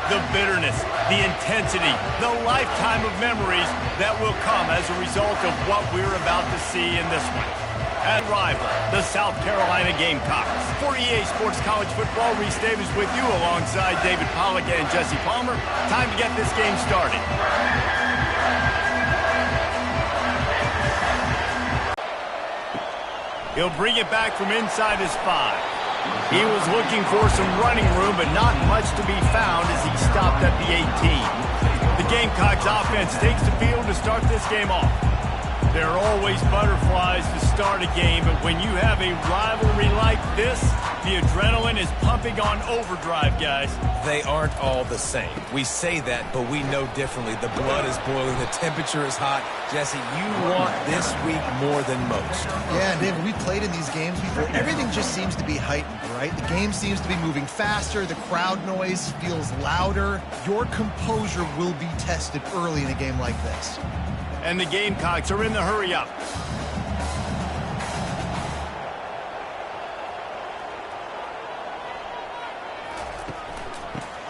the bitterness, the intensity, the lifetime of memories that will come as a result of what we're about to see in this one. And rival, the South Carolina Gamecocks. For EA Sports College Football, Reese Davis with you alongside David Pollack and Jesse Palmer. Time to get this game started. He'll bring it back from inside his 5. He was looking for some running room, but not much to be found as he stopped at the 18. The Gamecocks offense takes the field to start this game off. There are always butterflies to start a game, but when you have a rivalry like this, the adrenaline is pumping on overdrive, guys. They aren't all the same. We say that, but we know differently. The blood is boiling. The temperature is hot. Jesse, you want this week more than most. Yeah, David, we played in these games before. Everything just seems to be heightened, right? The game seems to be moving faster. The crowd noise feels louder. Your composure will be tested early in a game like this. And the Gamecocks are in the hurry-up.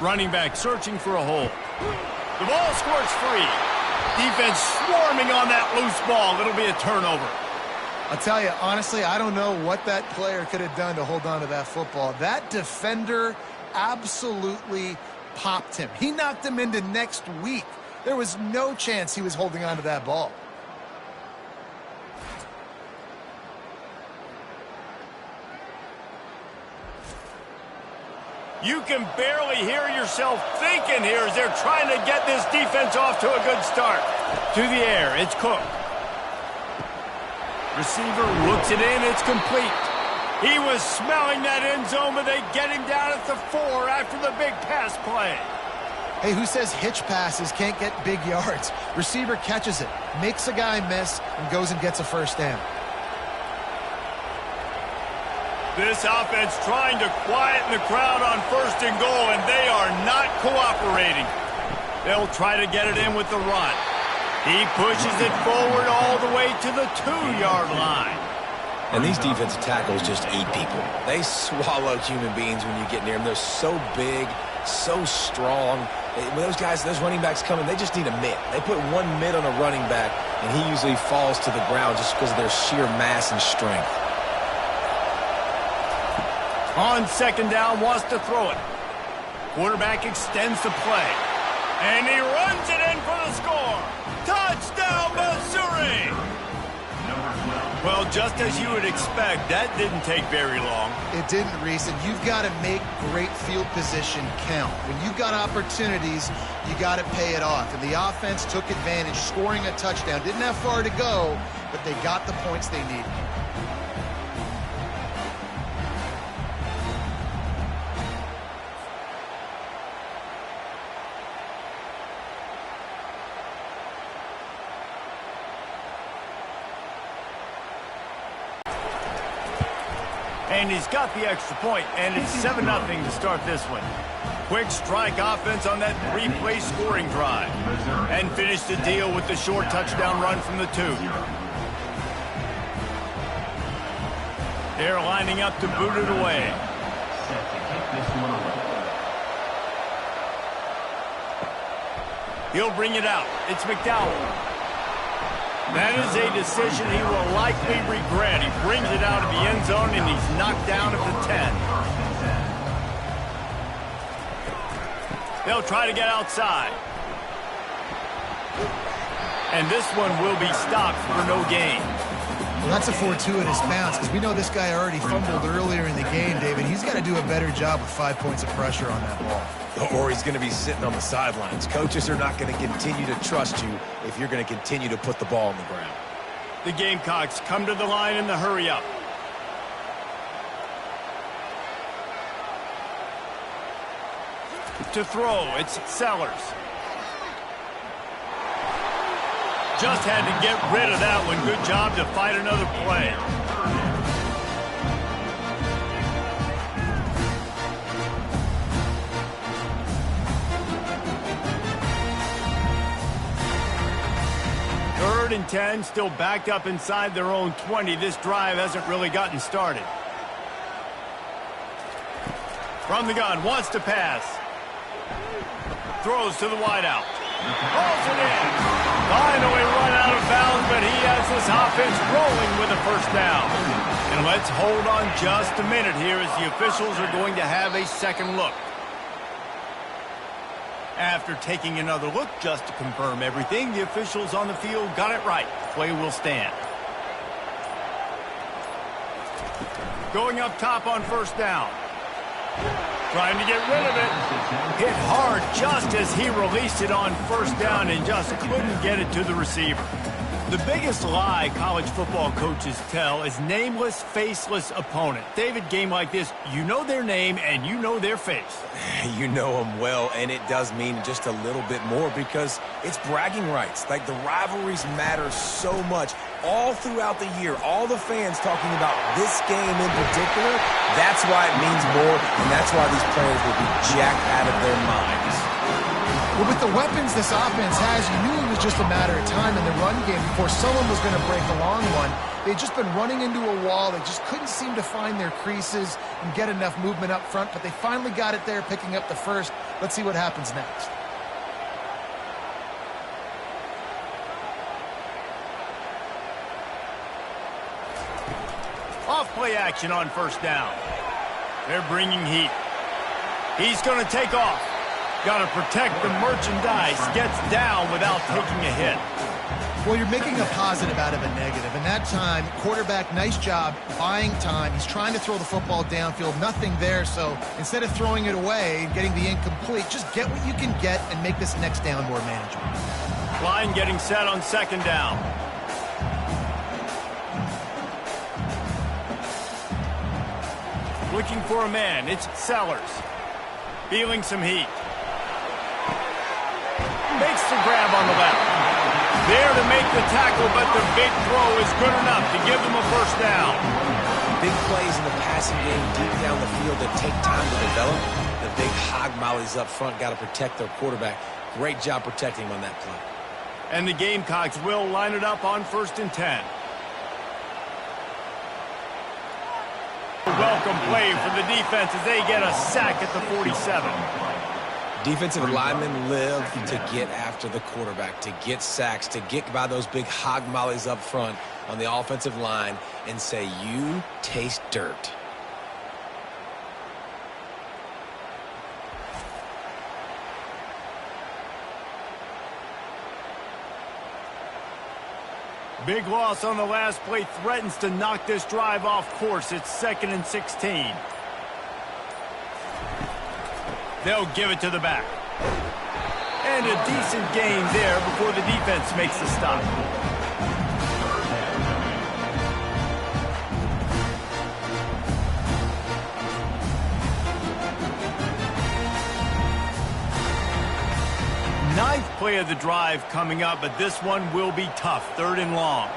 Running back searching for a hole. The ball squirts free. Defense swarming on that loose ball. It'll be a turnover. I'll tell you, honestly, I don't know what that player could have done to hold on to that football. That defender absolutely popped him. He knocked him into next week. There was no chance he was holding on to that ball. You can barely hear yourself thinking here as they're trying to get this defense off to a good start. To the air, it's Cook. Receiver looks it in, it's complete. He was smelling that end zone, but they get him down at the 4 after the big pass play. Hey, who says hitch passes can't get big yards? Receiver catches it, makes a guy miss, and goes and gets a first down. This offense trying to quieten the crowd on 1st and goal, and they are not cooperating. They'll try to get it in with the run. He pushes it forward all the way to the 2-yard line. And these defensive tackles just eat people. They swallow human beings when you get near them. They're so big, so strong. When those guys, those running backs come in, they just need a mitt. They put one mitt on a running back, and he usually falls to the ground just because of their sheer mass and strength. On 2nd down, wants to throw it. Quarterback extends the play. And he runs it in for the score. Touchdown, Missouri! Well, just as you would expect, that didn't take very long. It didn't, Reese, and you've got to make great field position count. When you've got opportunities, you got to pay it off. And the offense took advantage, scoring a touchdown. Didn't have far to go, but they got the points they needed. And he's got the extra point, and it's 7-0 to start this one. Quick strike offense on that 3-play scoring drive. And finish the deal with the short touchdown run from the 2. They're lining up to boot it away. He'll bring it out. It's McDowell. That is a decision he will likely regret. He brings it out of the end zone, and he's knocked down at the 10. They'll try to get outside. And this one will be stopped for no gain. Well, that's a fortuitous bounce because we know this guy already fumbled earlier in the game, David. He's got to do a better job with 5 points of pressure on that ball. Or he's going to be sitting on the sidelines. Coaches are not going to continue to trust you if you're going to continue to put the ball on the ground. The Gamecocks come to the line in the hurry-up. To throw, it's Sellers. Just had to get rid of that one. Good job to fight another play. Third and 10, still backed up inside their own 20. This drive hasn't really gotten started. From the gun, wants to pass. Throws to the wideout. Hauls it in. Finally run out of bounds, but he has this offense rolling with a first down. And let's hold on just a minute here as the officials are going to have a second look. After taking another look just to confirm everything, the officials on the field got it right. Play will stand. Going up top on first down. Trying to get rid of it. Hit hard just as he released it on first down and just couldn't get it to the receiver. The biggest lie college football coaches tell is nameless, faceless opponent. David, game like this, you know their name and you know their face. You know them well, and it does mean just a little bit more because it's bragging rights. Like, the rivalries matter so much all throughout the year. All the fans talking about this game in particular, that's why it means more, and that's why these players will be jacked out of their minds. Well, with the weapons this offense has, you knew it was just a matter of time in the run game before someone was going to break a long one. They'd just been running into a wall. They just couldn't seem to find their creases and get enough movement up front, but they finally got it there, picking up the first. Let's see what happens next. Off play action on first down. They're bringing heat. He's going to take off. Got to protect the merchandise. Gets down without taking a hit. Well, you're making a positive out of a negative. And that time, quarterback, nice job buying time. He's trying to throw the football downfield. Nothing there. So instead of throwing it away and getting the incomplete, just get what you can get and make this next down more manageable. Line getting set on second down. Looking for a man. It's Sellers. Feeling some heat. Makes the grab on the left. There to make the tackle, but the big throw is good enough to give them a first down. Big plays in the passing game deep down the field that take time to develop. The big hog mollies up front got to protect their quarterback. Great job protecting him on that play. And the Gamecocks will line it up on 1st and 10. Welcome play for the defense as they get a sack at the 47. Defensive linemen live to get after the quarterback, to get sacks, to get by those big hog mollies up front on the offensive line and say, you taste dirt. Big loss on the last play threatens to knock this drive off course. It's 2nd and 16. They'll give it to the back. And a decent gain there before the defense makes the stop. Ninth play of the drive coming up, but this one will be tough. 3rd and long.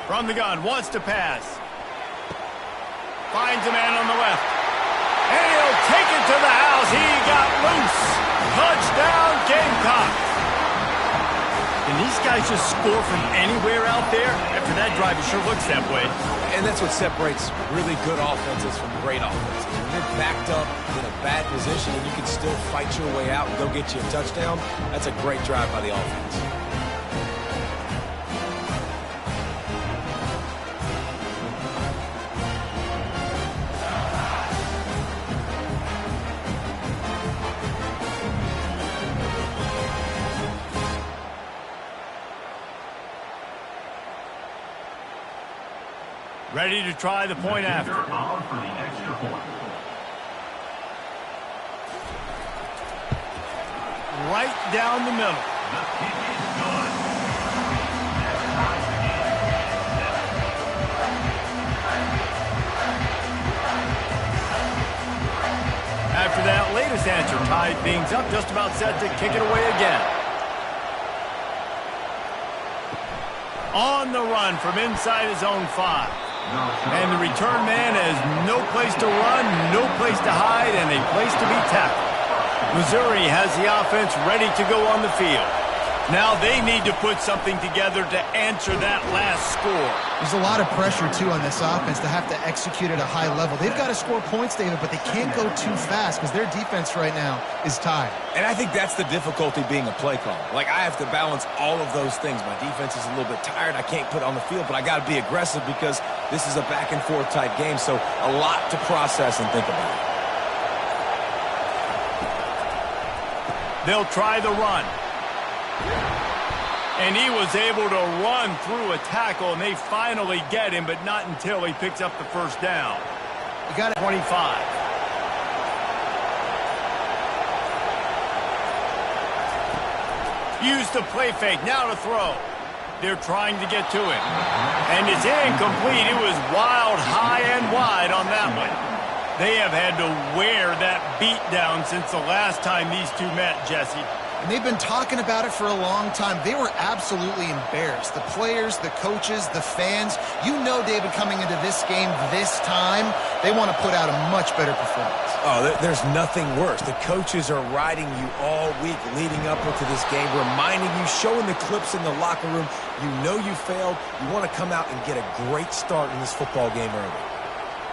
From the gun, wants to pass. Finds a man on the left. And he'll take it to the house. He got loose. Touchdown, Gamecocks. Can these guys just score from anywhere out there? After that drive, it sure looks that way. And that's what separates really good offenses from great offenses. When you're backed up in a bad position and you can still fight your way out and go get you a touchdown, that's a great drive by the offense. Ready to try the point after. Right down the middle. After that latest answer tied things up, just about set to kick it away again. On the run from inside his own 5. And the return man has no place to run, no place to hide, and a place to be tackled. Missouri has the offense ready to go on the field. Now they need to put something together to answer that last score. There's a lot of pressure, too, on this offense to have to execute at a high level. They've got to score points, David, but they can't go too fast because their defense right now is tired. And I think that's the difficulty being a play caller. Like, I have to balance all of those things. My defense is a little bit tired. I can't put it on the field, but I got to be aggressive because this is a back-and-forth type game, so a lot to process and think about. They'll try the run. And he was able to run through a tackle, and they finally get him, but not until he picks up the first down. You got it. 25. Used the play fake, now to throw. They're trying to get to him. And it's incomplete. It was wild, high and wide on that one. They have had to wear that beat down since the last time these two met, Jesse. And they've been talking about it for a long time. They were absolutely embarrassed. The players, the coaches, the fans. You know, David, coming into this game this time, they want to put out a much better performance. Oh, there's nothing worse. The coaches are riding you all week leading up into this game, reminding you, showing the clips in the locker room. You know you failed. You want to come out and get a great start in this football game early.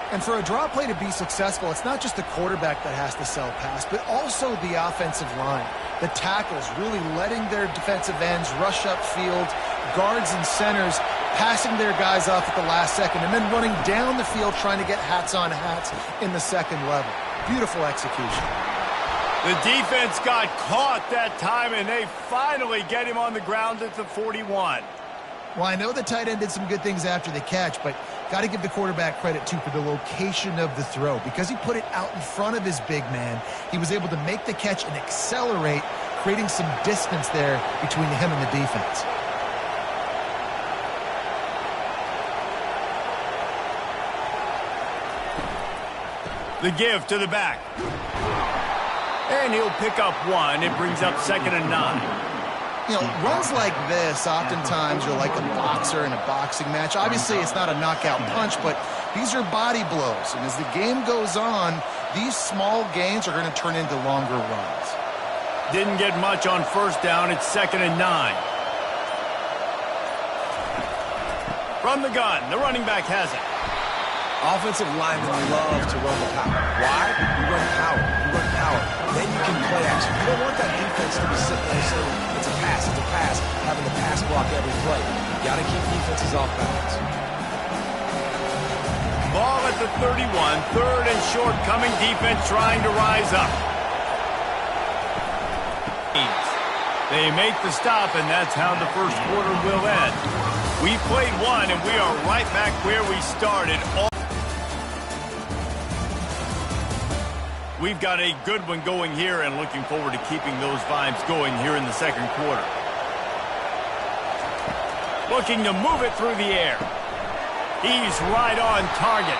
And for a draw play to be successful, it's not just the quarterback that has to sell pass, but also the offensive line. The tackles really letting their defensive ends rush upfield, guards and centers passing their guys off at the last second, and then running down the field trying to get hats on hats in the second level. Beautiful execution. The defense got caught that time, and they finally get him on the ground at the 41. Well, I know the tight end did some good things after the catch, but got to give the quarterback credit, too, for the location of the throw. Because he put it out in front of his big man, he was able to make the catch and accelerate, creating some distance there between him and the defense. The give to the back. And he'll pick up one. It brings up 2nd and 9. You know, runs like this oftentimes are like a boxer in a boxing match. Obviously, it's not a knockout punch, but these are body blows. And as the game goes on, these small gains are going to turn into longer runs. Didn't get much on first down. It's 2nd and 9. From the gun, the running back has it. Offensive linemen love to run the power. Why? You run power. You run power. Then you can play action. You don't want that defense to be sitting there saying, it's a pass, having to pass block every play. You got to keep defenses off balance. Ball at the 31, 3rd and short, coming defense trying to rise up. They make the stop, and that's how the first quarter will end. We played one, and we are right back where we started. We've got a good one going here and looking forward to keeping those vibes going here in the second quarter. Looking to move it through the air. He's right on target.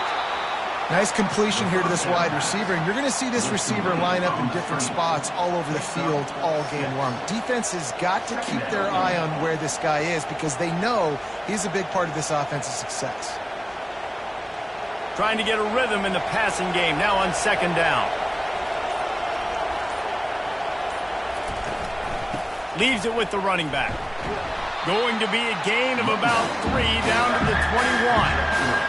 Nice completion here to this wide receiver, and you're going to see this receiver line up in different spots all over the field all game long. Defense has got to keep their eye on where this guy is because they know he's a big part of this offense's success. Trying to get a rhythm in the passing game, now on 2nd down. Leaves it with the running back. Going to be a gain of about 3 down to the 21.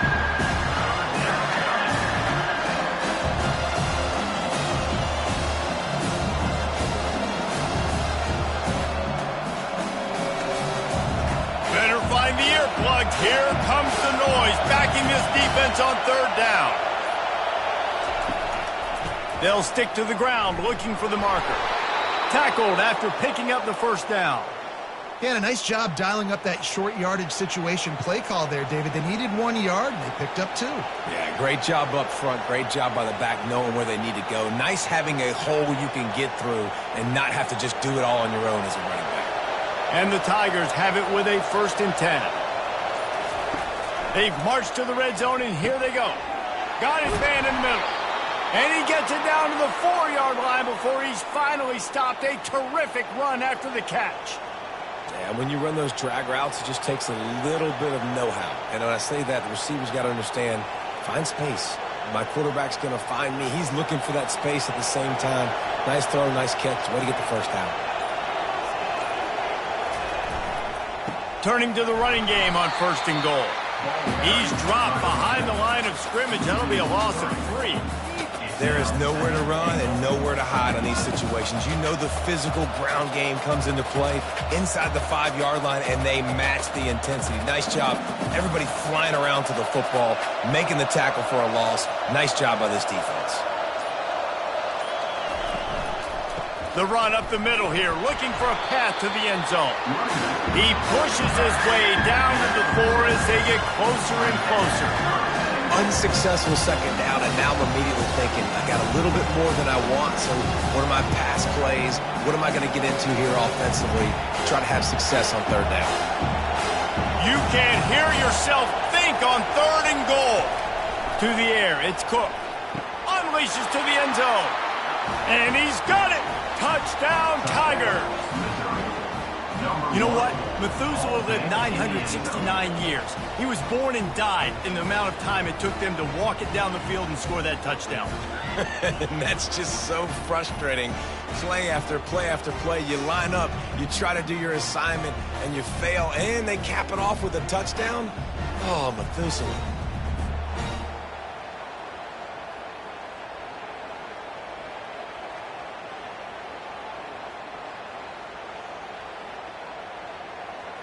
Find the earplugs. Here comes the noise, backing this defense on 3rd down. They'll stick to the ground, looking for the marker. Tackled after picking up the first down. Yeah, a nice job dialing up that short yardage situation play call there, David. They needed 1 yard, and they picked up 2. Yeah, great job up front. Great job by the back knowing where they need to go. Nice having a hole you can get through and not have to just do it all on your own as a running back. And the Tigers have it with a 1st and 10. They've marched to the red zone, and here they go. Got his man in the middle. And he gets it down to the 4-yard line before he's finally stopped. A terrific run after the catch. Yeah, when you run those drag routes, it just takes a little bit of know-how. And when I say that, the receiver's got to understand, find space. My quarterback's going to find me. He's looking for that space at the same time. Nice throw, nice catch. Way to get the first down. Turning to the running game on 1st and goal. He's dropped behind the line of scrimmage. That'll be a loss of 3. There is nowhere to run and nowhere to hide on these situations. You know the physical ground game comes into play inside the 5-yard line, and they match the intensity. Nice job. Everybody flying around to the football, making the tackle for a loss. Nice job by this defense. The run up the middle here, looking for a path to the end zone. He pushes his way down to the 4 as they get closer and closer. Unsuccessful 2nd down, and now I'm immediately thinking, I got a little bit more than I want, so what are my pass plays? What am I going to get into here offensively to try to have success on 3rd down? You can't hear yourself think on 3rd and goal. To the air, it's Cook. Unleashes to the end zone. And he's got it. Touchdown, Tigers. You know what? Methuselah lived 969 years. He was born and died in the amount of time it took them to walk it down the field and score that touchdown. And that's just so frustrating. Play after play after play. You line up, you try to do your assignment, and you fail, and they cap it off with a touchdown? Oh, Methuselah.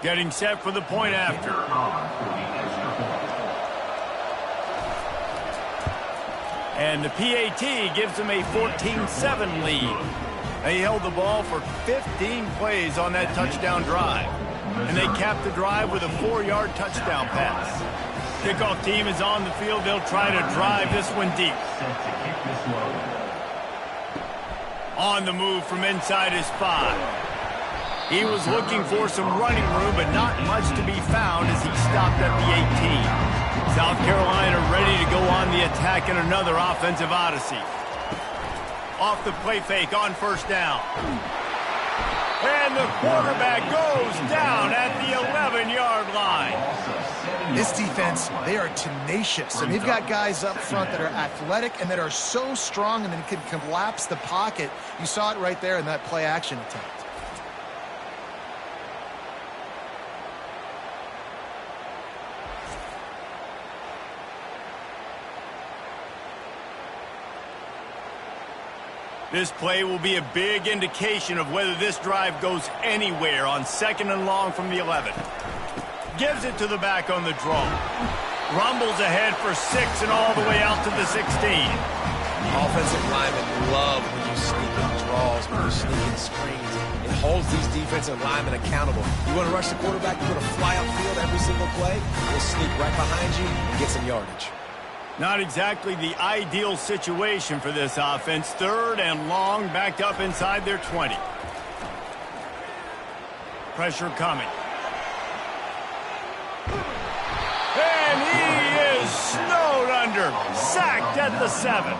Getting set for the point after. And the PAT gives them a 14-7 lead. They held the ball for 15 plays on that touchdown drive. And they capped the drive with a 4-yard touchdown pass. Kickoff team is on the field. They'll try to drive this one deep. On the move from inside his 5. He was looking for some running room, but not much to be found as he stopped at the 18. South Carolina ready to go on the attack in another offensive odyssey. Off the play fake on 1st down. And the quarterback goes down at the 11-yard line. This defense, they are tenacious, and they've got guys up front that are athletic and that are so strong and that can collapse the pocket. You saw it right there in that play-action attempt. This play will be a big indication of whether this drive goes anywhere on 2nd and long from the 11. Gives it to the back on the draw. Rumbles ahead for 6 and all the way out to the 16. Offensive linemen love when you sneak in draws, when you sneak in screens. It holds these defensive linemen accountable. You want to rush the quarterback, you want to fly upfield every single play, we'll sneak right behind you and get some yardage. Not exactly the ideal situation for this offense. 3rd and long, backed up inside their 20. Pressure coming. And he is snowed under. Sacked at the 7.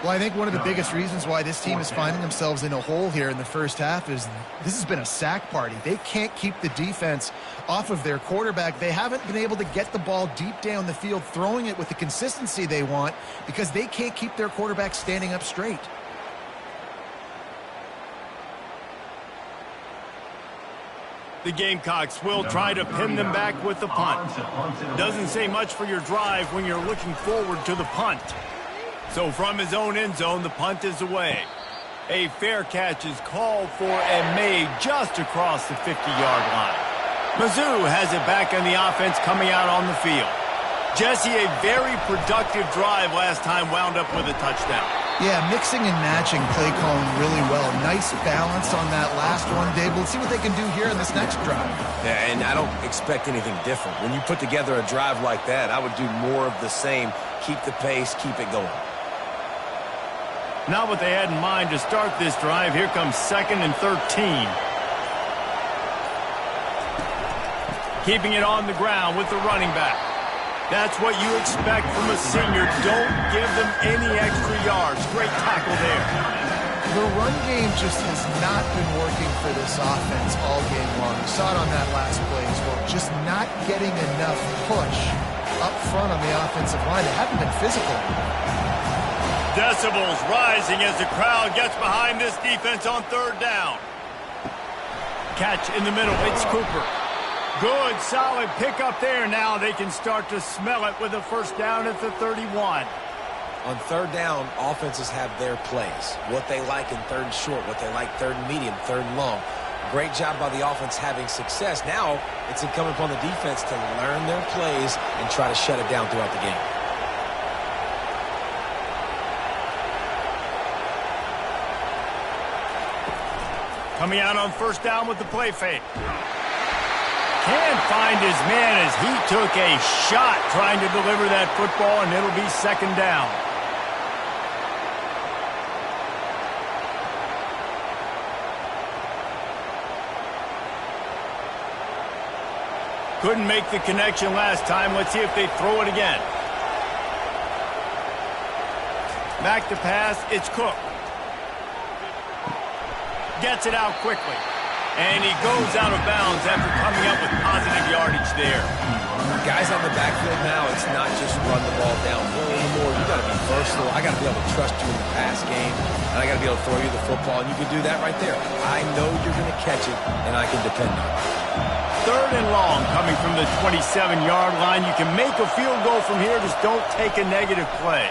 Well, I think one of the biggest reasons why this team is finding themselves in a hole here in the first half is this has been a sack party. They can't keep the defense off of their quarterback. They haven't been able to get the ball deep down the field, throwing it with the consistency they want because they can't keep their quarterback standing up straight. The Gamecocks will try to pin them back with the punt. Doesn't say much for your drive when you're looking forward to the punt. So from his own end zone, the punt is away. A fair catch is called for and made just across the 50-yard line. Mizzou has it back on the offense coming out on the field. Jesse, a very productive drive last time wound up with a touchdown. Yeah, mixing and matching play calling really well. Nice balance on that last one, Dave. Let's see what they can do here in this next drive. Yeah, and I don't expect anything different. When you put together a drive like that, I would do more of the same. Keep the pace, keep it going. Not what they had in mind to start this drive. Here comes 2nd and 13. Keeping it on the ground with the running back. That's what you expect from a senior. Don't give them any extra yards. Great tackle there. The run game just has not been working for this offense all game long. You saw it on that last play as well. Just not getting enough push up front on the offensive line. They haven't been physical. Decibels rising as the crowd gets behind this defense on 3rd down. Catch in the middle. It's Cooper. Good, solid pickup there. Now they can start to smell it with a first down at the 31. On third down, offenses have their plays. What they like in third and short, what they like third and medium, third and long. Great job by the offense having success. Now it's incumbent upon the defense to learn their plays and try to shut it down throughout the game. Coming out on first down with the play fake. Can't find his man as he took a shot trying to deliver that football, and it'll be second down. Couldn't make the connection last time. Let's see if they throw it again. Back to pass. It's Cook. Gets it out quickly. And he goes out of bounds after coming up with positive yardage there. Guys on the backfield now, it's not just run the ball downhill anymore. You got to be versatile. I got to be able to trust you in the pass game, and I got to be able to throw you the football, and you can do that right there. I know you're going to catch it, and I can depend on it. Third and long coming from the 27-yard line. You can make a field goal from here. Just don't take a negative play.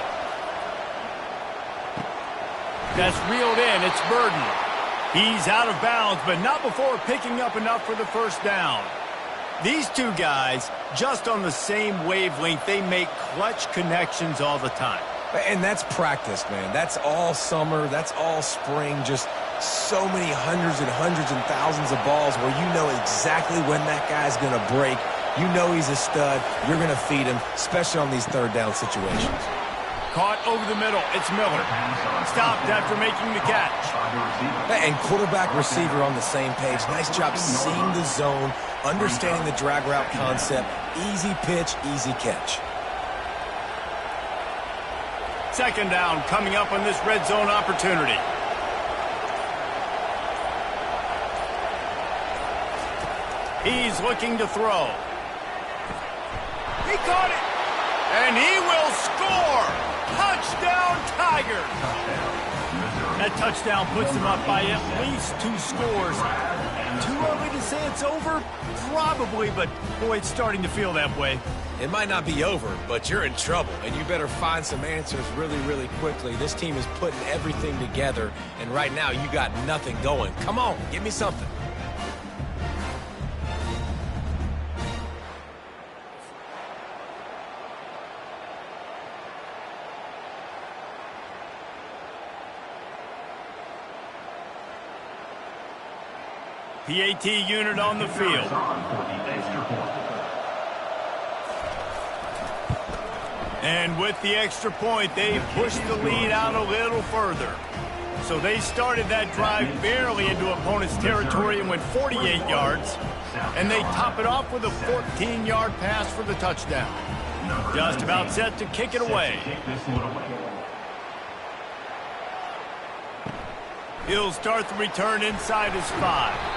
That's reeled in. It's Burden. He's out of bounds, but not before picking up enough for the first down. These two guys, just on the same wavelength, they make clutch connections all the time. And that's practice, man. That's all summer. That's all spring. Just so many hundreds and thousands of balls where you know exactly when that guy's going to break. You know he's a stud. You're going to feed him, especially on these third down situations. Caught over the middle. It's Miller. Stopped after making the catch. And quarterback receiver on the same page. Nice job seeing the zone, understanding the drag route concept. Easy pitch, easy catch. Second down coming up on this red zone opportunity. He's looking to throw. He caught it. And he will score. Touchdown, Tigers. That touchdown puts them up by at least 2 scores. Too early to say it's over? Probably, but boy, it's starting to feel that way. It might not be over, but you're in trouble, and you better find some answers really, really quickly. This team is putting everything together, and right now you got nothing going. Come on, give me something. PAT unit on the field. And with the extra point, they pushed the lead out a little further. So they started that drive barely into opponent's territory and went 48 yards. And they top it off with a 14-yard pass for the touchdown. Just about set to kick it away. He'll start the return inside his 5.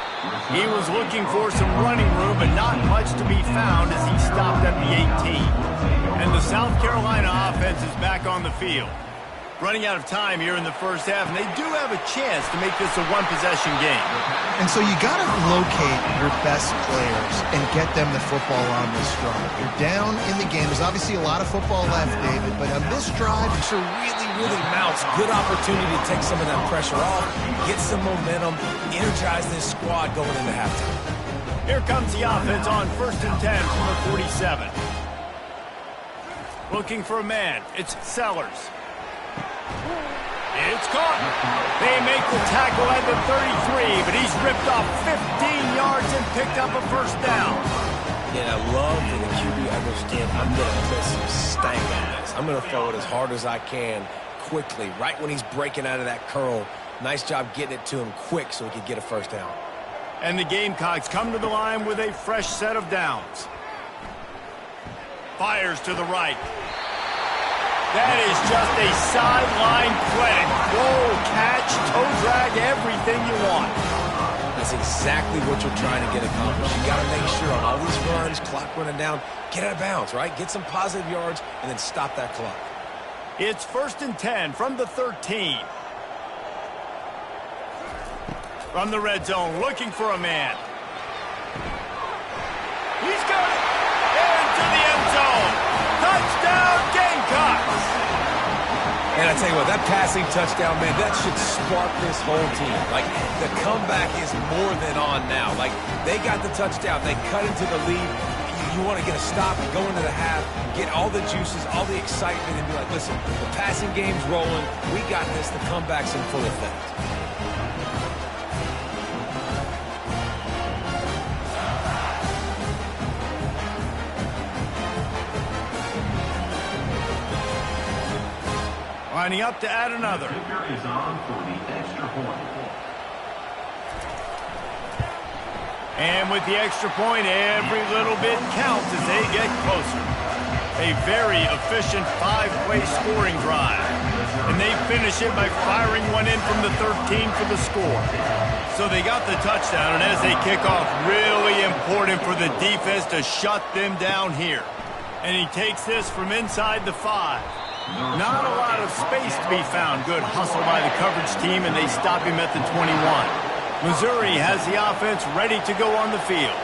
He was looking for some running room, but not much to be found as he stopped at the 18. And the South Carolina offense is back on the field. Running out of time here in the first half, and they do have a chance to make this a one-possession game. And so you got to locate your best players and get them the football on this drive. You're down in the game. There's obviously a lot of football left, David, but on this drive, it's a really mounts. Good opportunity to take some of that pressure off, get some momentum, energize this squad going into halftime. Here comes the offense on 1st and 10 from the 47. Looking for a man. It's Sellers. It's caught. They make the tackle at the 33, but he's ripped off 15 yards and picked up a first down. Yeah, I love that the QB understand I'm going to put some stank on this. I'm going to throw it as hard as I can quickly, right when he's breaking out of that curl. Nice job getting it to him quick so he could get a first down. And the Gamecocks come to the line with a fresh set of downs. Fires to the right. That is just a sideline play. Roll, catch, toe drag, everything you want. That's exactly what you're trying to get accomplished. You got to make sure on all these runs, clock running down, get out of bounds, right? Get some positive yards and then stop that clock. It's 1st and 10 from the 13. From the red zone, looking for a man. He's got it. Into the end zone. Touchdown, Gamecocks. And I tell you what, that passing touchdown, man, that should spark this whole team. Like, the comeback is more than on now. Like, they got the touchdown. They cut into the lead. You want to get a stop and go into the half, get all the juices, all the excitement, and be like, listen, the passing game's rolling. We got this. The comeback's in full effect. Lining up to add another. Kicker is on for the extra point. And with the extra point, every little bit counts as they get closer. A very efficient 5-play scoring drive. And they finish it by firing one in from the 13 for the score. So they got the touchdown, and as they kick off, really important for the defense to shut them down here. And he takes this from inside the 5. Not a lot of space to be found. Good hustle by the coverage team, and they stop him at the 21. Missouri has the offense ready to go on the field.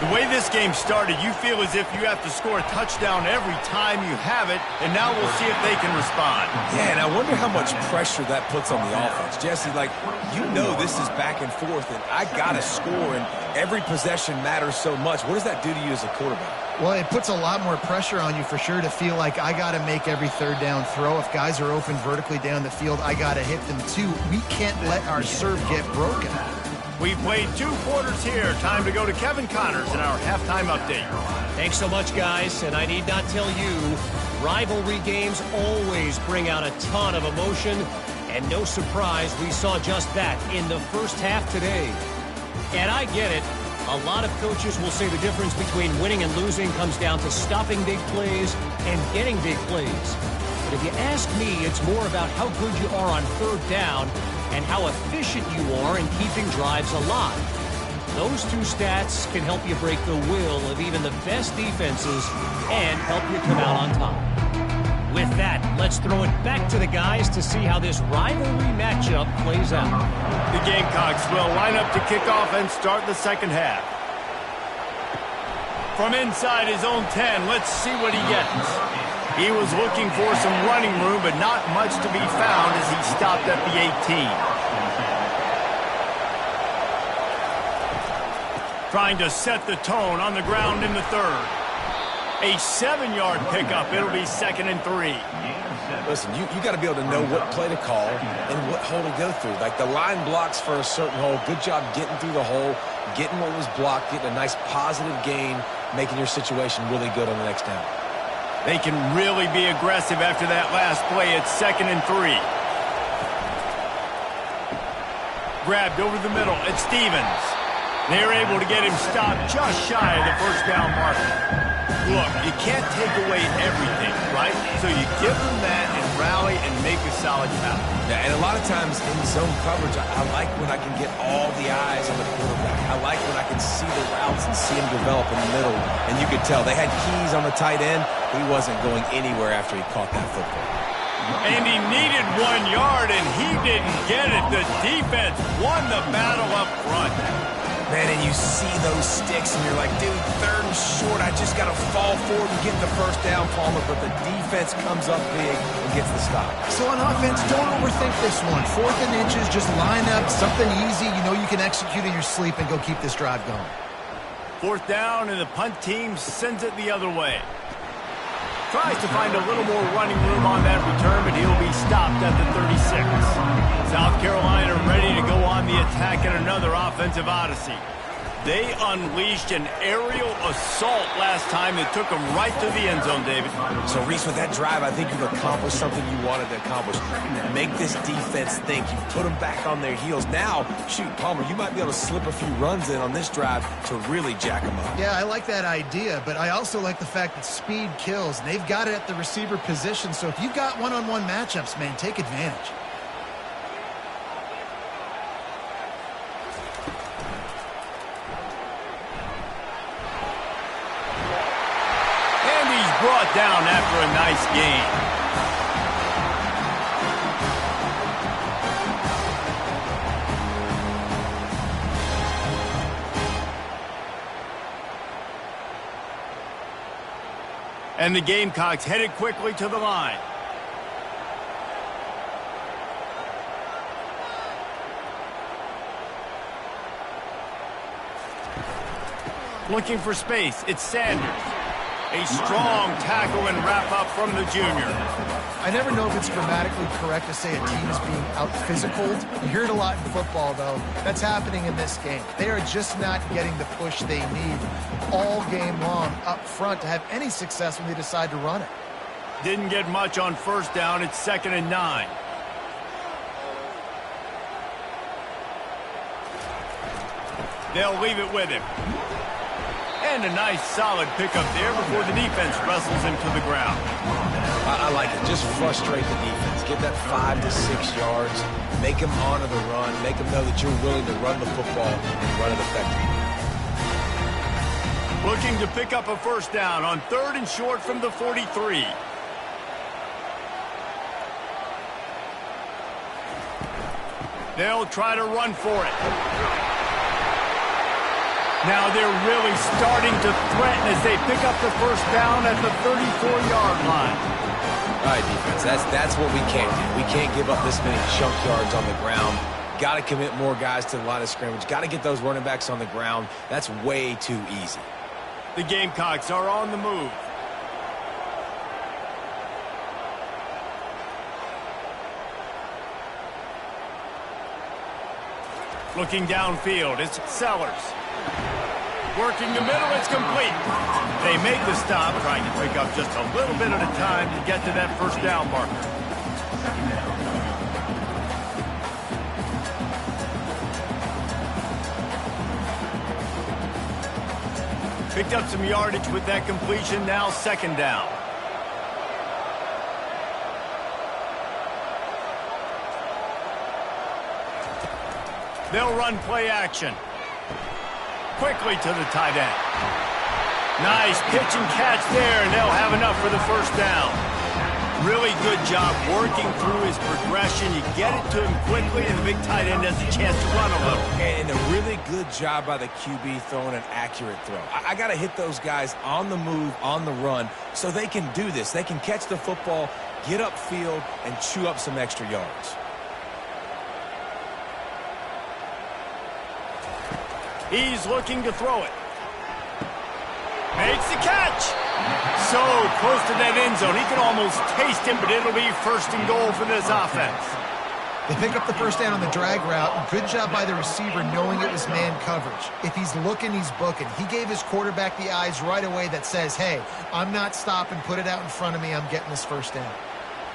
The way this game started, you feel as if you have to score a touchdown every time you have it, and now we'll see if they can respond. Yeah, and I wonder how much pressure that puts on the offense. Jesse, like, you know this is back and forth, and I got to score, and every possession matters so much. What does that do to you as a quarterback? Well, it puts a lot more pressure on you for sure to feel like I got to make every third down throw. If guys are open vertically down the field, I got to hit them too. We can't let our serve get broken. We've played 2 quarters here. Time to go to Kevin Connors in our halftime update. Thanks so much, guys. And I need not tell you, rivalry games always bring out a ton of emotion. And no surprise, we saw just that in the first half today. And I get it. A lot of coaches will say the difference between winning and losing comes down to stopping big plays and getting big plays. But if you ask me, it's more about how good you are on third down and how efficient you are in keeping drives alive. Those 2 stats can help you break the will of even the best defenses and help you come out on top. With that, let's throw it back to the guys to see how this rivalry matchup plays out. The Gamecocks will line up to kick off and start the second half. From inside his own 10, let's see what he gets. He was looking for some running room, but not much to be found as he stopped at the 18. Trying to set the tone on the ground in the third. A 7-yard pickup. It'll be 2nd and 3. Listen, you got to be able to know what play to call and what hole to go through. Like, the line blocks for a certain hole. Good job getting through the hole, getting what was blocked, getting a nice positive gain, making your situation really good on the next down. They can really be aggressive after that last play. It's 2nd and 3. Grabbed over the middle. It's Stevens. They're able to get him stopped just shy of the first down marker. Look, you can't take away everything, right? So you give them that and rally and make a solid tackle. Yeah, and a lot of times in zone coverage, I like when I can get all the eyes on the quarterback. I like when I can see the routes and see him develop in the middle. And you could tell they had keys on the tight end. He wasn't going anywhere after he caught that football. And he needed 1 yard, and he didn't get it. The defense won the battle up front. Man, and you see those sticks, and you're like, dude, 3rd and short. I just got to fall forward and get the first down, Palmer. But the defense comes up big and gets the stop. So on offense, don't overthink this one. 4th and inches, just line up, something easy. You know you can execute in your sleep and go keep this drive going. 4th down, and the punt team sends it the other way. Tries to find a little more running room on that return, but he'll be stopped at the 36. South Carolina ready to go on the attack in another offensive odyssey. They unleashed an aerial assault last time that took them right to the end zone, David. So, Reese, with that drive, I think you've accomplished something you wanted to accomplish. Make this defense think. You've put them back on their heels. Now, shoot, Palmer, you might be able to slip a few runs in on this drive to really jack them up. Yeah, I like that idea, but I also like the fact that speed kills. They've got it at the receiver position, so if you've got one-on-one matchups, man, take advantage. Brought down after a nice gain. And the Gamecocks headed quickly to the line. Looking for space, it's Sanders. A strong tackle and wrap-up from the junior. I never know if it's grammatically correct to say a team is being out-physicaled. You hear it a lot in football, though. That's happening in this game. They are just not getting the push they need all game long up front to have any success when they decide to run it. Didn't get much on first down. It's 2nd and 9. They'll leave it with him. And a nice solid pickup there before the defense wrestles him to the ground. I like it. Just frustrate the defense. Get that 5 to 6 yards. Make them honor the run. Make them know that you're willing to run the football and run it effectively. Looking to pick up a first down on 3rd and short from the 43. They'll try to run for it. Now they're really starting to threaten as they pick up the first down at the 34-yard line. All right, defense, that's what we can't do. We can't give up this many chunk yards on the ground. Got to commit more guys to the line of scrimmage. Got to get those running backs on the ground. That's way too easy. The Gamecocks are on the move. Looking downfield, it's Sellers. Working the middle, it's complete. They make the stop, trying to pick up just a little bit at a time to get to that first down marker. Picked up some yardage with that completion, now 2nd down. They'll run play action. Quickly to the tight end. Nice pitch and catch there, and they'll have enough for the first down. Really good job working through his progression. You get it to him quickly, and the big tight end has a chance to run a little. And a really good job by the QB throwing an accurate throw. I got to hit those guys on the move, on the run, so they can do this. They can catch the football, get upfield, and chew up some extra yards. He's looking to throw it. Makes the catch. So close to that end zone. He can almost taste him, but it'll be 1st and goal for this offense. They pick up the first down on the drag route. Good job by the receiver knowing it was man coverage. If he's looking, he's booking. He gave his quarterback the eyes right away that says, hey, I'm not stopping. Put it out in front of me. I'm getting this first down.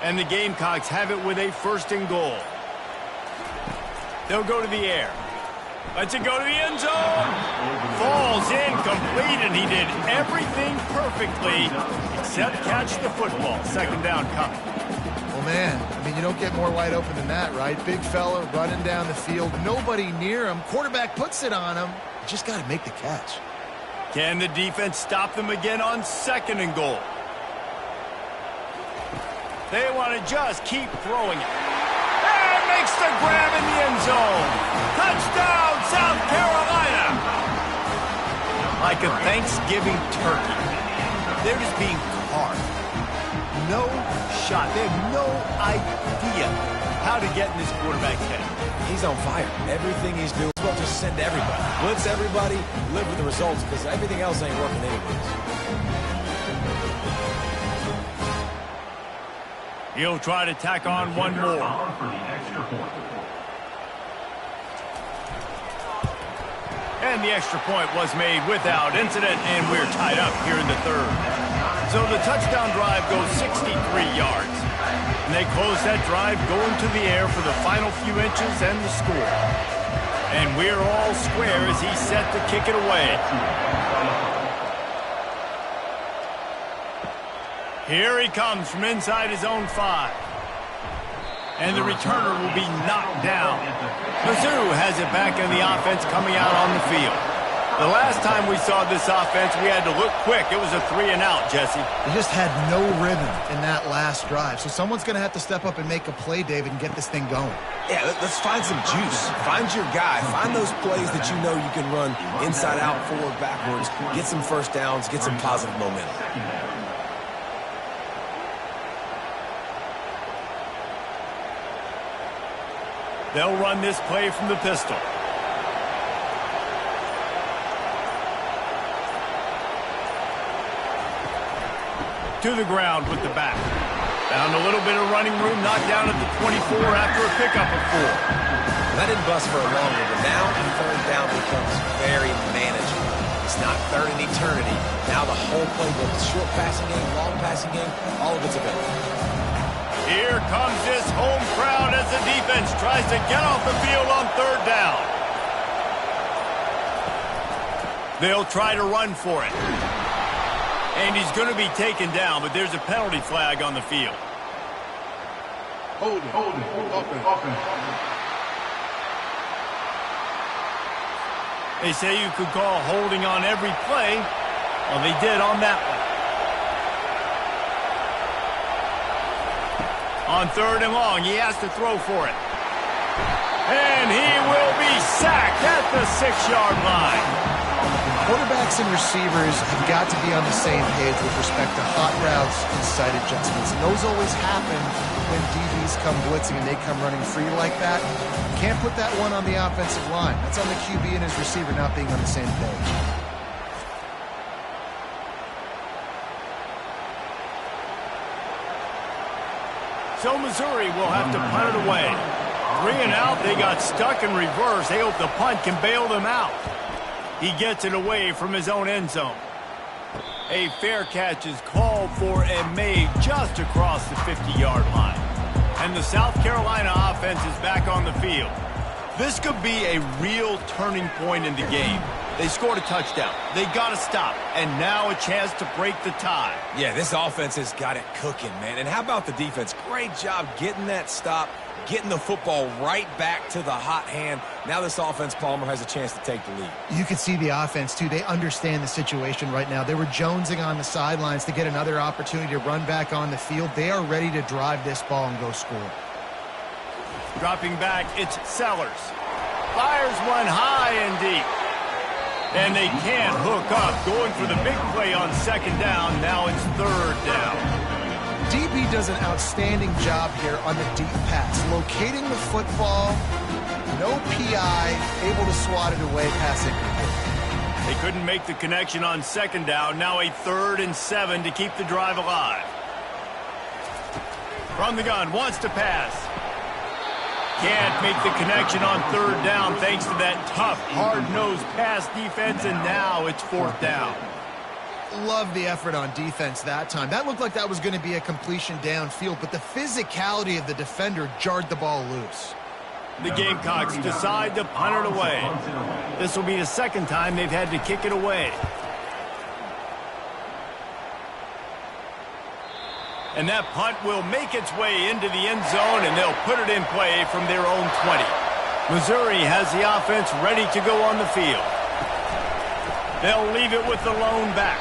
And the Gamecocks have it with a 1st and goal. They'll go to the air. Lets it go to the end zone. Falls incomplete, and he did everything perfectly except catch the football. 2nd down coming. Well, man, I mean, you don't get more wide open than that, right? Big fella running down the field. Nobody near him. Quarterback puts it on him. You just got to make the catch. Can the defense stop them again on 2nd and goal? They want to just keep throwing it. And makes the grab in the end zone. Touchdown, South Carolina. Like a Thanksgiving turkey. They're just being carved. No shot. They have no idea how to get in this quarterback's head. He's on fire. Everything he's doing, well, just send everybody. Blitz everybody, live with the results, because everything else ain't working anyways. He'll try to tack on one more. And the extra point was made without incident, and we're tied up here in the 3rd. So the touchdown drive goes 63 yards. And they close that drive going to the air for the final few inches and the score. And we're all square as he's set to kick it away. Here he comes from inside his own 5. And the returner will be knocked down. Mizzou has it back in the offense coming out on the field. The last time we saw this offense, we had to look quick. It was a 3-and-out, Jesse. They just had no rhythm in that last drive. So someone's going to have to step up and make a play, David, and get this thing going. Yeah, let's find some juice. Find your guy. Find those plays that you know you can run inside out, forward, backwards. Get some first downs. Get some positive momentum. They'll run this play from the pistol. To the ground with the back. Found a little bit of running room, knocked down at the 24 after a pickup of 4. That didn't bust for a long one, but now third down becomes very manageable. It's not third in eternity. Now the whole playbook, short passing game, long passing game, all of it's available. Here comes this home crowd as the defense tries to get off the field on third down. They'll try to run for it. And he's going to be taken down, but there's a penalty flag on the field. Hold it. Offense. They say you could call holding on every play. Well, they did on that one. On third and long, he has to throw for it. And he will be sacked at the 6-yard line. Quarterbacks and receivers have got to be on the same page with respect to hot routes and sight adjustments. And those always happen when DBs come blitzing and they come running free like that. Can't put that one on the offensive line. That's on the QB and his receiver not being on the same page. So Missouri will have to punt it away. 3 and out, they got stuck in reverse. They hope the punt can bail them out. He gets it away from his own end zone. A fair catch is called for and made just across the 50-yard line. And the South Carolina offense is back on the field. This could be a real turning point in the game. They scored a touchdown. They got to stop. And now a chance to break the tie. Yeah, this offense has got it cooking, man. And how about the defense? Great job getting that stop, getting the football right back to the hot hand. Now this offense, Palmer, has a chance to take the lead. You can see the offense, too. They understand the situation right now. They were jonesing on the sidelines to get another opportunity to run back on the field. They are ready to drive this ball and go score. Dropping back, it's Sellers. Fires one high and deep. And they can't hook up. Going for the big play on second down. Now it's third down. DB does an outstanding job here on the deep pass. Locating the football, no PI, able to swat it away past it. They couldn't make the connection on second down. Now a 3rd and 7 to keep the drive alive. From the gun, wants to pass. Can't make the connection on third down thanks to that tough, hard-nosed pass defense, and now it's 4th down. Love the effort on defense that time. That looked like that was going to be a completion downfield, but the physicality of the defender jarred the ball loose. The Gamecocks decide to punt it away. This will be the second time they've had to kick it away. And that punt will make its way into the end zone, and they'll put it in play from their own 20. Missouri has the offense ready to go on the field. They'll leave it with the lone back.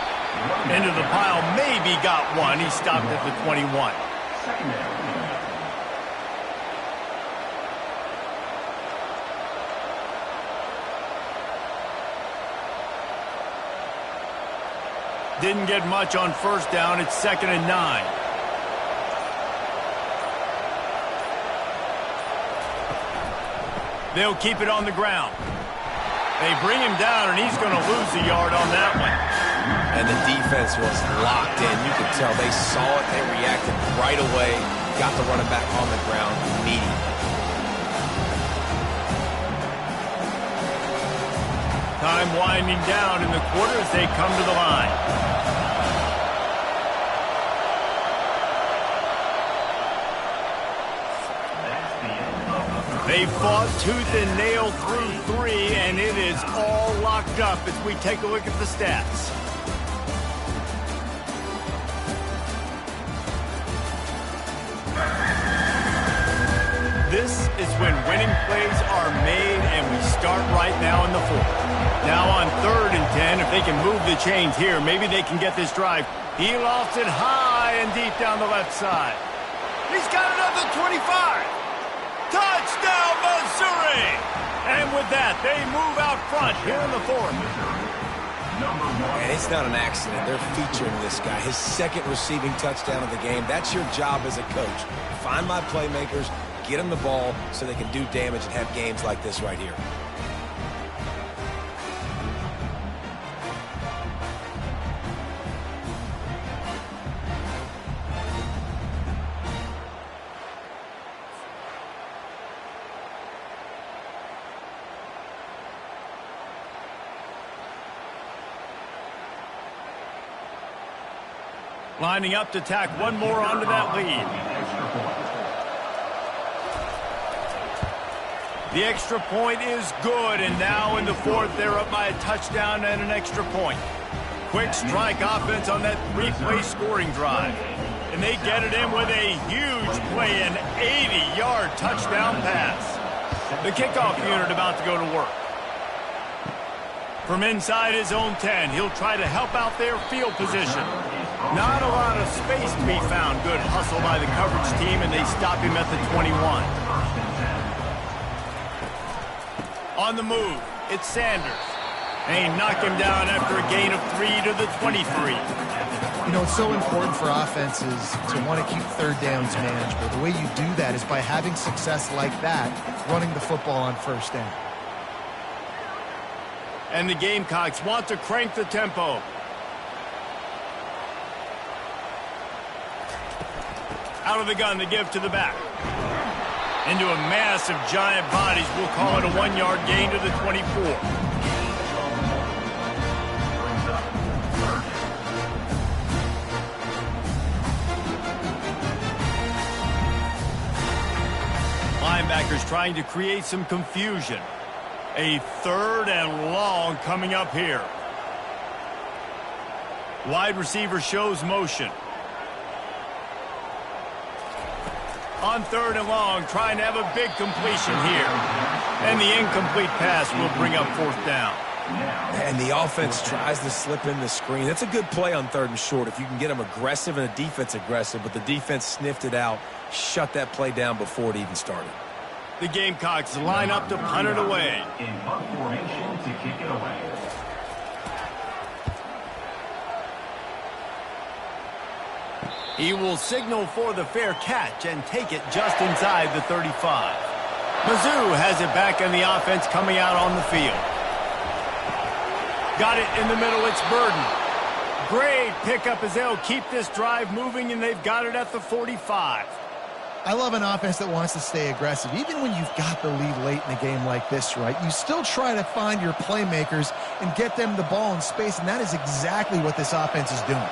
Into the pile, maybe got one. He stopped at the 21. Didn't get much on first down. It's 2nd and 9. They'll keep it on the ground. They bring him down, and he's going to lose a yard on that one. And the defense was locked in. You could tell they saw it. They reacted right away. Got the running back on the ground immediately. Time winding down in the quarter as they come to the line. They fought tooth and nail through 3, and it is all locked up as we take a look at the stats. This is when winning plays are made, and we start right now in the 4th. Now on 3rd and 10, if they can move the chains here, maybe they can get this drive. He lofts it high and deep down the left side. He's got it up to 25. Touchdown, Missouri! And with that, they move out front here in the 4th. And it's not an accident. They're featuring this guy. His 2nd receiving touchdown of the game. That's your job as a coach. Find my playmakers, Get them the ball so they can do damage and have games like this right here. Lining up to tack one more onto that lead. The extra point is good, and now in the fourth, they're up by a touchdown and an extra point. Quick strike offense on that three-play scoring drive. And they get it in with a huge play, an 80-yard touchdown pass. The kickoff unit about to go to work. From inside his own 10, he'll try to help out their field position. Not a lot of space to be found. Good hustle by the coverage team, and they stop him at the 21. On the move, it's Sanders. And he knocked him down after a gain of 3 to the 23. You know, it's so important for offenses to want to keep third downs manageable. The way you do that is by having success like that, running the football on first down. And the Gamecocks want to crank the tempo. Out of the gun to give to the back. Into a mass of giant bodies. We'll call it a 1-yard gain to the 24. Linebackers trying to create some confusion. A 3rd and long coming up here. Wide receiver shows motion. On 3rd and long, trying to have a big completion here. And the incomplete pass will bring up 4th down. And the offense tries to slip in the screen. That's a good play on 3rd and short if you can get them aggressive and the defense aggressive, but the defense sniffed it out, shut that play down before it even started. The Gamecocks line up to punt it away. In punt formation to kick it away. He will signal for the fair catch and take it just inside the 35. Mizzou has it back in the offense coming out on the field. Got it in the middle, it's Burden. Great pickup as they'll keep this drive moving, and they've got it at the 45. I love an offense that wants to stay aggressive. Even when you've got the lead late in a game like this, right, you still try to find your playmakers and get them the ball in space, and that is exactly what this offense is doing.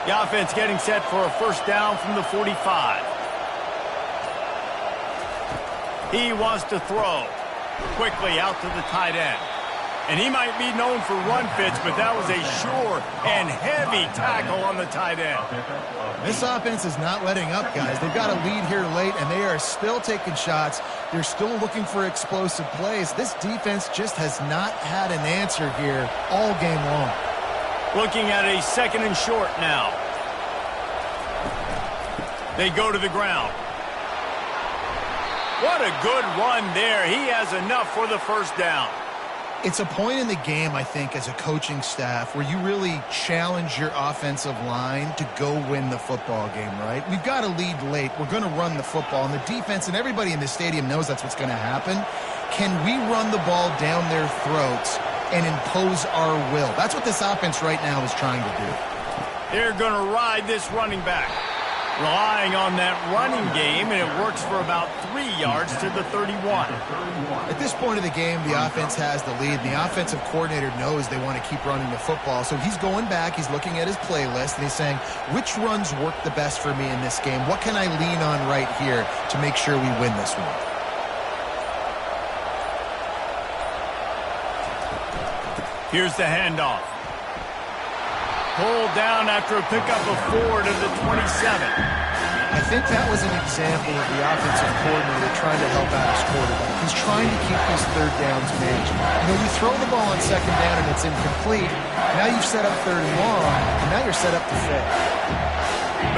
The offense getting set for a 1st down from the 45. He wants to throw. Quickly out to the tight end. And he might be known for run fits, but that was a sure and heavy tackle on the tight end. This offense is not letting up, guys. They've got a lead here late, and they are still taking shots. They're still looking for explosive plays. This defense just has not had an answer here all game long. Looking at a 2nd and short now. They go to the ground. What a good run there. He has enough for the 1st down. It's a point in the game, I think, as a coaching staff where you really challenge your offensive line to go win the football game, right? We've got a lead late. We're going to run the football, and the defense and everybody in the stadium knows that's what's going to happen. Can we run the ball down their throats and impose our will? That's what this offense right now is trying to do. They're going to ride this running back. Relying on that running game, and it works for about 3 yards to the 31. At this point of the game, the offense has the lead, and the offensive coordinator knows they want to keep running the football. So he's going back, he's looking at his playlist, and he's saying, which runs work the best for me in this game? What can I lean on right here to make sure we win this one? Here's the handoff. Pulled down after a pickup of 4 to the 27. I think that was an example of the offensive coordinator trying to help out his quarterback. He's trying to keep these 3rd downs manageable. You know, you throw the ball on 2nd down and it's incomplete. Now you've set up 3rd and long, and now you're set up to fail.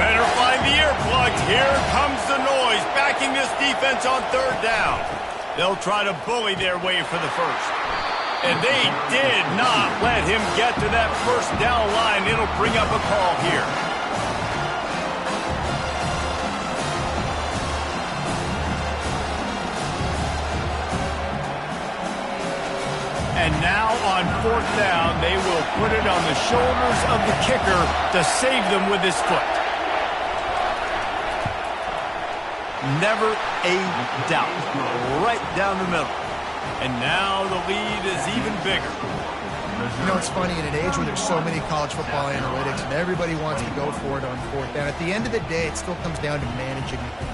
Better find the earplugs. Here comes the noise, backing this defense on 3rd down. They'll try to bully their way for the 1st. And they did not let him get to that 1st down line. It'll bring up a call here. And now on 4th down, they will put it on the shoulders of the kicker to save them with his foot. Never a doubt. Right down the middle. And now the lead is even bigger. You know, it's funny, in an age where there's so many college football analytics and everybody wants to go for it on 4th down, at the end of the day, it still comes down to managing the game.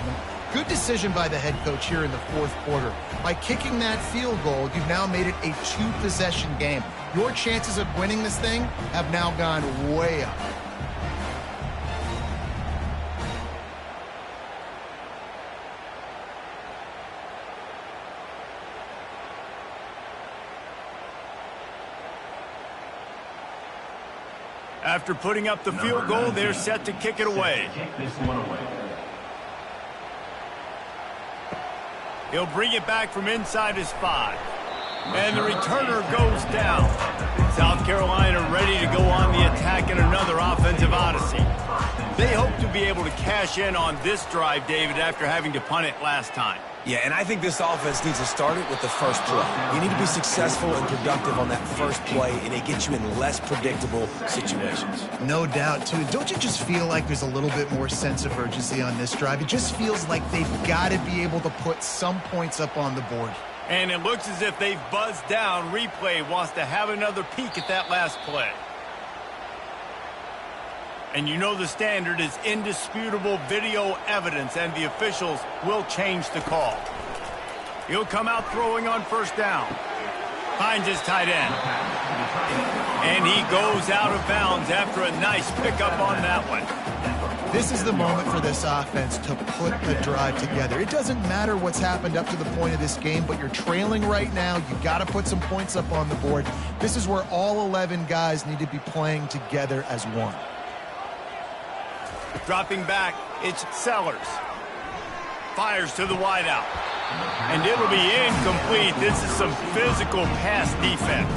Good decision by the head coach here in the 4th quarter. By kicking that field goal, you've now made it a 2-possession game. Your chances of winning this thing have now gone way up. After putting up the field goal, they're set to kick it away. He'll bring it back from inside his 5. And the returner goes down. South Carolina ready to go on the attack in another offensive odyssey. They hope to be able to cash in on this drive, David, after having to punt it last time. Yeah, and I think this offense needs to start it with the first play. You need to be successful and productive on that first play, and it gets you in less predictable situations. No doubt, too. Don't you just feel like there's a little bit more sense of urgency on this drive? It just feels like they've got to be able to put some points up on the board. And it looks as if they've buzzed down. Replay wants to have another peek at that last play. And you know the standard is indisputable video evidence, and the officials will change the call. He'll come out throwing on 1st down. Finds his tight end. And he goes out of bounds after a nice pickup on that one. This is the moment for this offense to put the drive together. It doesn't matter what's happened up to the point of this game, but you're trailing right now. You got to put some points up on the board. This is where all 11 guys need to be playing together as one. Dropping back, it's Sellers. Fires to the wideout. And it'll be incomplete. This is some physical pass defense.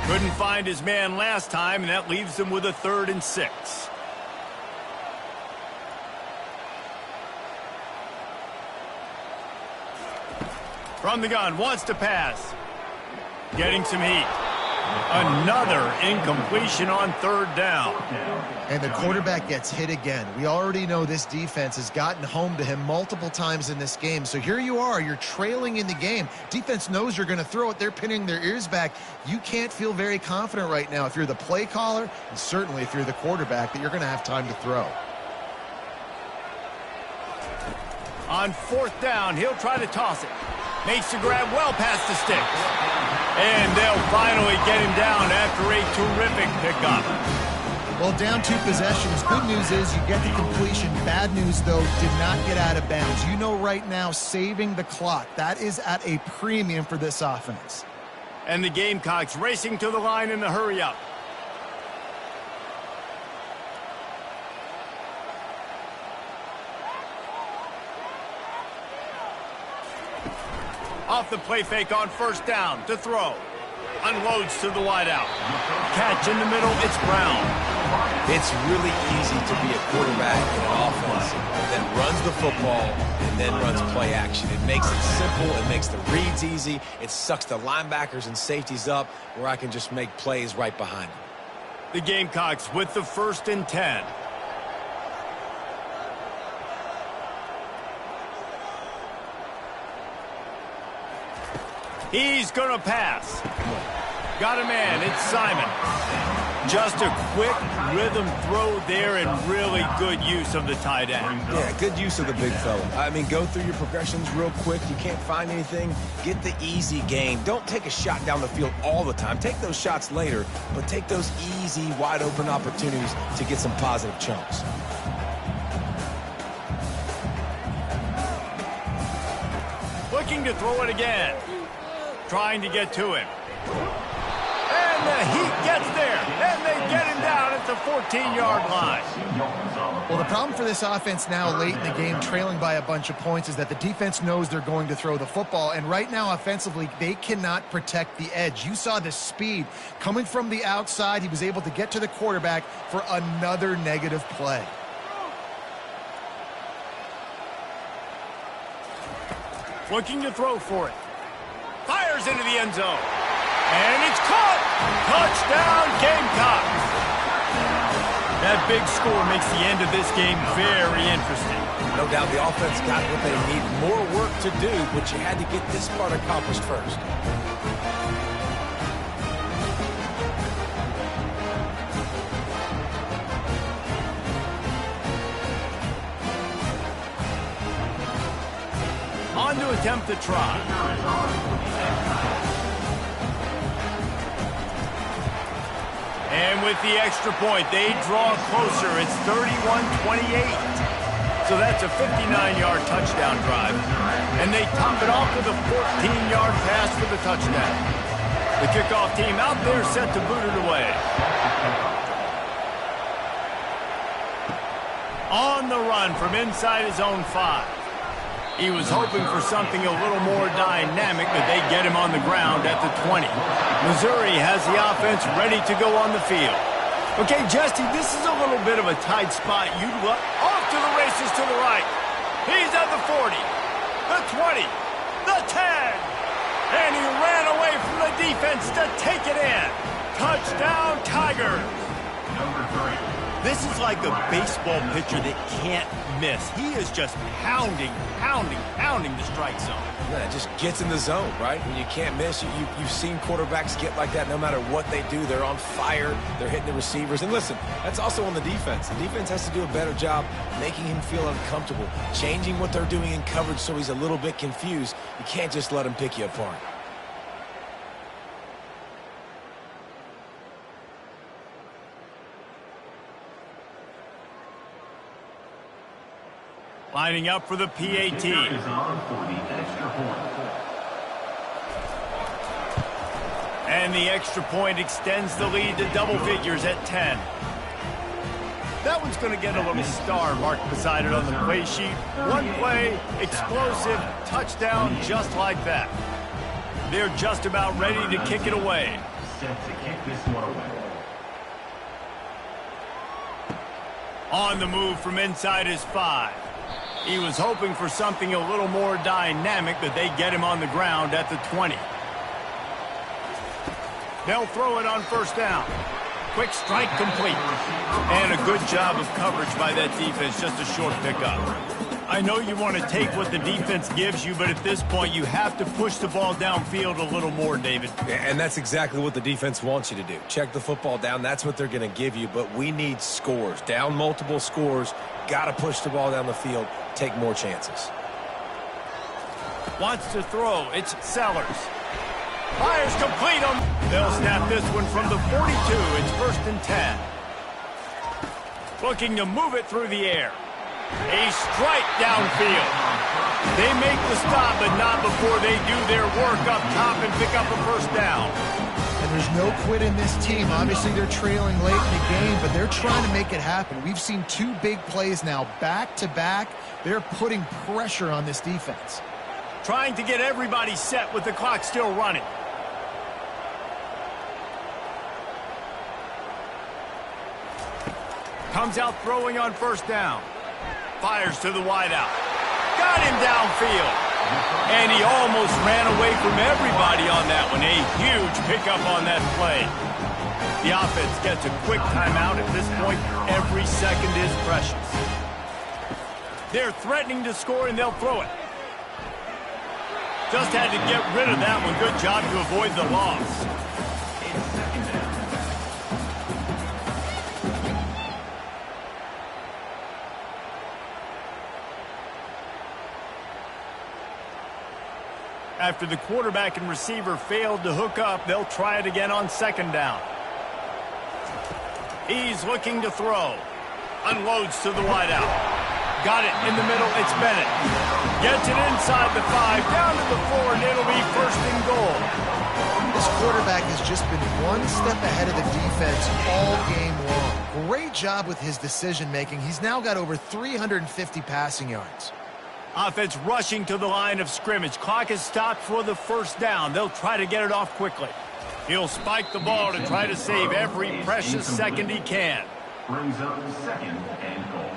Couldn't find his man last time, and that leaves him with a 3rd and 6. From the gun, wants to pass. Getting some heat. Another incompletion on 3rd down. And the quarterback gets hit again. We already know this defense has gotten home to him multiple times in this game. So here you are, you're trailing in the game. Defense knows you're going to throw it. They're pinning their ears back. You can't feel very confident right now if you're the play caller, and certainly if you're the quarterback, that you're going to have time to throw. On 4th down, he'll try to toss it. Makes the grab well past the sticks. And they'll finally get him down after a terrific pickup. Well, down 2 possessions. Good news is you get the completion. Bad news, though, did not get out of bounds. You know right now, saving the clock, that is at a premium for this offense. And the Gamecocks racing to the line in the hurry-up. Off the play fake on 1st down to throw. Unloads to the wideout. Catch in the middle, it's Brown. It's really easy to be a quarterback in an offense that runs the football and then runs play action. It makes it simple. It makes the reads easy. It sucks the linebackers and safeties up where I can just make plays right behind them. The Gamecocks with the 1st and 10. He's going to pass. Got a man. It's Simon. Just a quick rhythm throw there and really good use of the tight end. Yeah, good use of the big fella. I mean, go through your progressions real quick. You can't find anything. Get the easy gain. Don't take a shot down the field all the time. Take those shots later, but take those easy, wide-open opportunities to get some positive chunks. Looking to throw it again. Trying to get to him. And the heat gets there. And they get him down at the 14-yard line. Well, the problem for this offense now late in the game, trailing by a bunch of points, is that the defense knows they're going to throw the football. And right now, offensively, they cannot protect the edge. You saw the speed coming from the outside. He was able to get to the quarterback for another negative play. Looking to throw for it. Fires into the end zone. And it's caught. Touchdown, Gamecocks. That big score makes the end of this game very interesting. No doubt the offense got what they need. More work to do, but you had to get this part accomplished first. On to attempt the try. And with the extra point, they draw closer. It's 31-28. So that's a 59-yard touchdown drive. And they top it off with a 14-yard pass for the touchdown. The kickoff team out there set to boot it away. On the run from inside his own 5. He was hoping for something a little more dynamic, but they get him on the ground at the 20. Missouri has the offense ready to go on the field. Okay, Justy, this is a little bit of a tight spot. You'd look off to the races to the right. He's at the 40, the 20, the 10. And he ran away from the defense to take it in. Touchdown, Tigers. Number 3. This is like a baseball pitcher that can't miss. He is just pounding the strike zone. Yeah, it just gets in the zone, right? When you can't miss, you've seen quarterbacks get like that no matter what they do. They're on fire. They're hitting the receivers. And listen, that's also on the defense. The defense has to do a better job making him feel uncomfortable, changing what they're doing in coverage so he's a little bit confused. You can't just let him pick you apart. Lining up for the PAT. Is on for the extra point. And the extra point extends the lead to double figures at 10. That one's going to get a little star marked beside it on the play sheet. One play, explosive, touchdown, just like that. They're just about ready to kick it away. Set to kick this one away. On the move from inside his 5. He was hoping for something a little more dynamic, but they get him on the ground at the 20. They'll throw it on first down. Quick strike complete. And a good job of coverage by that defense, just a short pickup. I know you want to take what the defense gives you, but at this point you have to push the ball downfield a little more, David. And that's exactly what the defense wants you to do. Check the football down. That's what they're going to give you, but we need scores. Down multiple scores. Got to push the ball down the field. Take more chances. Wants to throw. It's Sellers. Fires complete on. They'll snap this one from the 42. It's 1st and 10. Looking to move it through the air. A strike downfield. They make the stop, but not before they do their work up top and pick up a first down. And there's no quit in this team. Obviously, they're trailing late in the game, but they're trying to make it happen. We've seen 2 big plays now, back-to-back. They're putting pressure on this defense. Trying to get everybody set with the clock still running. Comes out throwing on first down. Fires to the wideout. Got him downfield. And he almost ran away from everybody on that one. A huge pickup on that play. The offense gets a quick timeout. At this point, every second is precious. They're threatening to score, and they'll throw it. Just had to get rid of that one. Good job to avoid the loss. After the quarterback and receiver failed to hook up, they'll try it again on second down. He's looking to throw. Unloads to the wideout. Got it in the middle. It's Bennett. Gets it inside the 5, down to the 4, and it'll be 1st and goal. This quarterback has just been one step ahead of the defense all game long. Great job with his decision-making. He's now got over 350 passing yards. Offense rushing to the line of scrimmage. Clock is stopped for the first down. They'll try to get it off quickly. He'll spike the ball to try to save every precious second he can. Brings up 2nd and goal.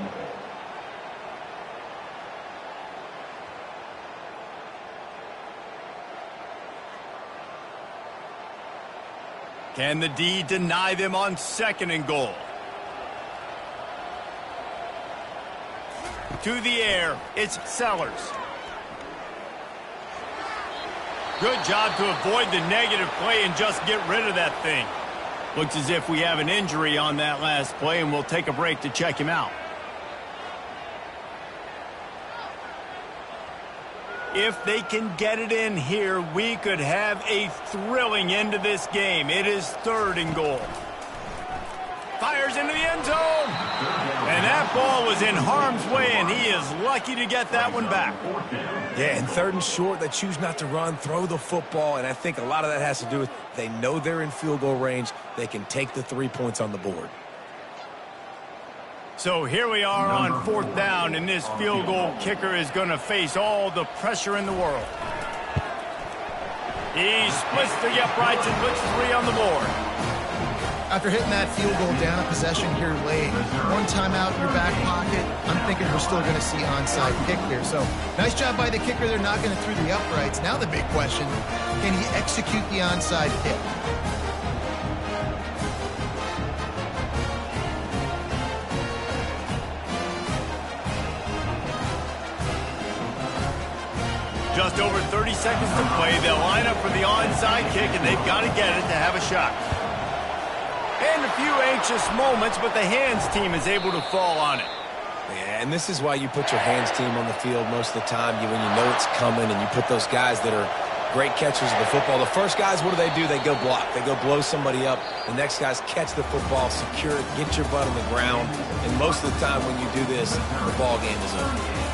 Can the D deny them on 2nd and goal? To the air, it's Sellers. Good job to avoid the negative play and just get rid of that thing. Looks as if we have an injury on that last play, and we'll take a break to check him out. If they can get it in here, we could have a thrilling end to this game. It is 3rd and goal. Fires into the end zone. And that ball was in harm's way, and he is lucky to get that one back. Yeah, and 3rd and short, they choose not to run, throw the football, and I think a lot of that has to do with they know they're in field goal range. They can take the 3 points on the board. So here we are on 4th down, and this field goal kicker is going to face all the pressure in the world. He splits the uprights and puts 3 on the board. After hitting that field goal down a possession here late, one timeout in your back pocket, I'm thinking we're still going to see onside kick here. So nice job by the kicker. They're knocking it through the uprights. Now the big question, can he execute the onside kick? Just over 30 seconds to play. They'll line up for the onside kick, and they've got to get it to have a shot. And a few anxious moments, but the hands team is able to fall on it. Yeah, and this is why you put your hands team on the field most of the time. When you know it's coming, and you put those guys that are great catchers of the football. The first guys, what do? They go block. They go blow somebody up. The next guys catch the football, secure it, get your butt on the ground. And most of the time when you do this, the ball game is over.